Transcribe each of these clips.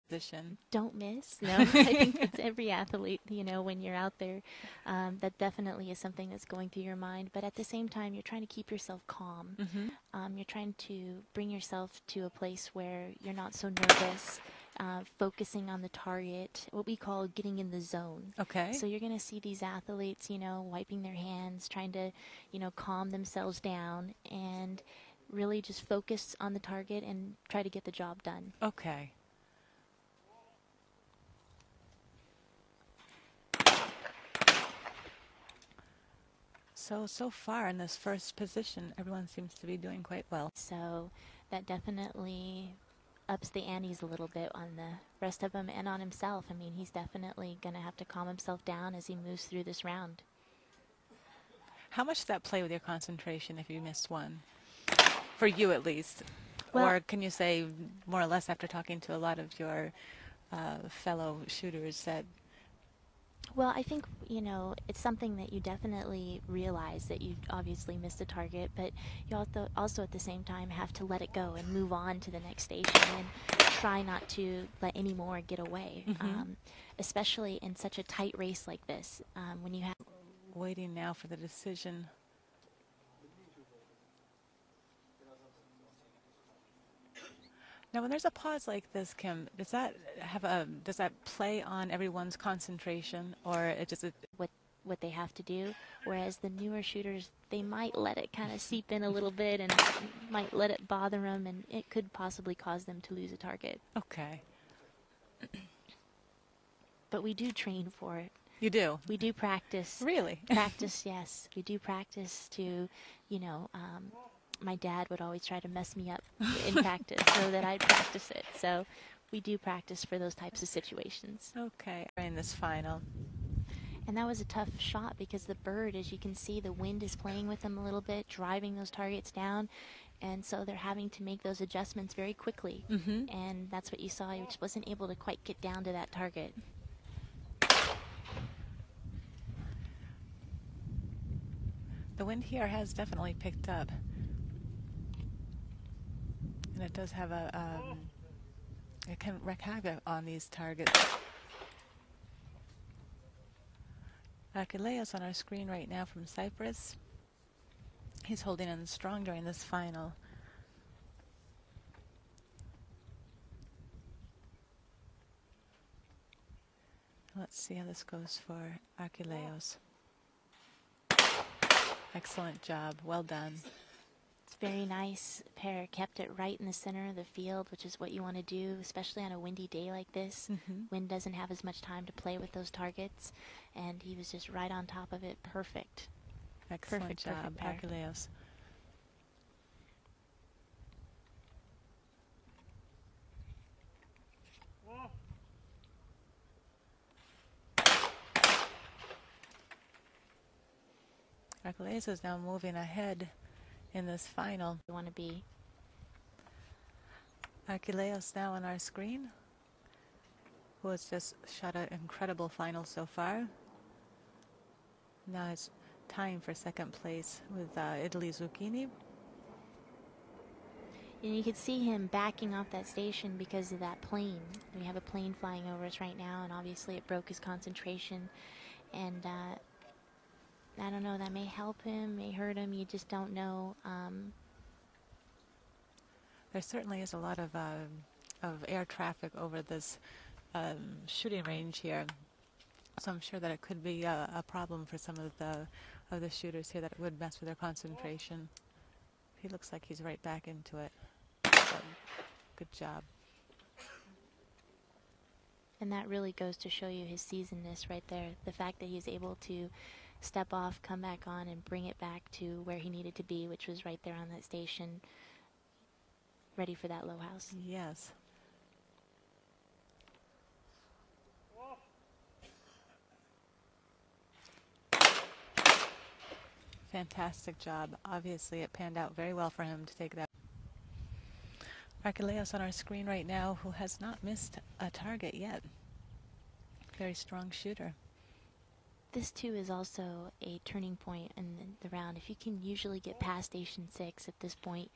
position. Don't miss. No, I think it's every athlete, when you're out there, that definitely is something that's going through your mind. But at the same time, you're trying to keep yourself calm. Mm-hmm. You're trying to bring yourself to a place where you're not so nervous, focusing on the target, what we call getting in the zone. Okay. So you're going to see these athletes, wiping their hands, trying to, calm themselves down and really just focus on the target and try to get the job done. Okay. So far in this first position, everyone seems to be doing quite well. So that definitely ups the antes a little bit on the rest of them and on himself. I mean, he's definitely going to have to calm himself down as he moves through this round. How much does that play with your concentration if you miss one? For you, at least. Well, or can you say, more or less, after talking to a lot of your fellow shooters, that... Well, I think, it's something that you definitely realize that you obviously missed a target, but you also at the same time have to let it go and move on to the next station and try not to let any more get away, especially in such a tight race like this. When you have... Waiting now for the decision. Now, when there's a pause like this, Kim, does that play on everyone's concentration, or it just... what they have to do, whereas the newer shooters, they might let it kind of seep in a little bit and might let it bother them, and it could possibly cause them to lose a target. Okay. But we do train for it. You do? We do practice. Really? Practice, yes. We do practice to, my dad would always try to mess me up in practice so that I'd practice it. So we do practice for those types of situations. Okay. In this final. And that was a tough shot because the bird, as you can see, the wind is playing with them a little bit, driving those targets down. And so they're having to make those adjustments very quickly. And that's what you saw. He just wasn't able to quite get down to that target. The wind here has definitely picked up. And it does have it can wreak havoc on these targets. Achilleos on our screen right now from Cyprus. He's holding in strong during this final. Let's see how this goes for Achilleos. Excellent job. Well done. It's very nice. Pair kept it right in the center of the field, which is what you want to do, especially on a windy day like this. Wind doesn't have as much time to play with those targets, and he was just right on top of it. Perfect. Excellent job, Achilleos. Achilleos is now moving ahead in this final. You want to be. Achilleos now on our screen, who has just shot an incredible final so far. Now it's time for second place with Italy's Zucchini. And you could see him backing off that station because of that plane. We have a plane flying over us right now, and obviously it broke his concentration. And I don't know, that may help him, may hurt him, you just don't know. There certainly is a lot of air traffic over this shooting range here, so I'm sure that it could be a problem for some of the shooters here, that it would mess with their concentration. He looks like he's right back into it. So, good job. And that really goes to show you his seasonedness right there. The fact that he's able to step off, come back on, and bring it back to where he needed to be, which was right there on that station, ready for that low house. Yes. Fantastic job. Obviously, it panned out very well for him to take that. Achilleos on our screen right now, who has not missed a target yet. Very strong shooter. This, too, is also a turning point in the round. If you can usually get past Station 6 at this point,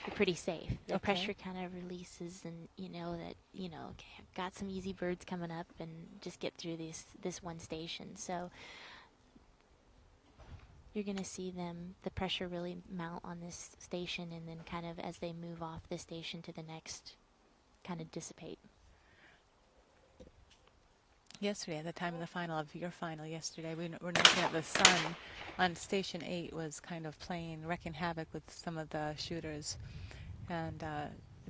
you're pretty safe. The Okay. pressure kind of releases, and you know that okay, I've got some easy birds coming up, and just get through this one station. So you're going to see the pressure really mount on this station, and then kind of as they move off the station to the next, kind of dissipate. Yesterday, at the time of the final of your final yesterday, we were noticing that the sun on Station 8 was kind of wrecking havoc with some of the shooters. And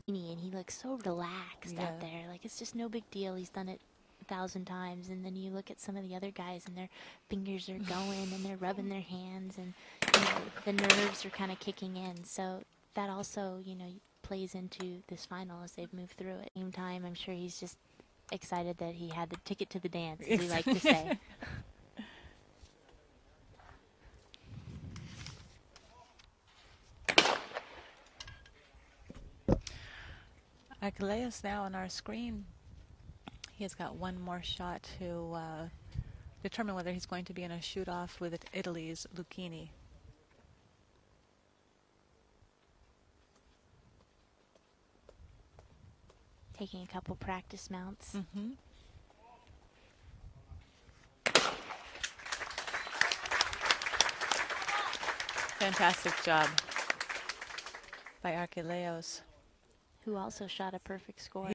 he looks so relaxed Yeah. out there. Like, it's just no big deal. He's done it 1,000 times. And then you look at some of the other guys, and their fingers are going, and they're rubbing their hands, and the nerves are kind of kicking in. So that also, plays into this final as they've moved through it. Same time, I'm sure he's just excited that he had the ticket to the dance, as we like to say. Achilleos now on our screen. He has got one more shot to determine whether he's going to be in a shoot-off with Italy's Lucchini. Taking a couple practice mounts. Mm-hmm. Fantastic job by Achilleos, who also shot a perfect score.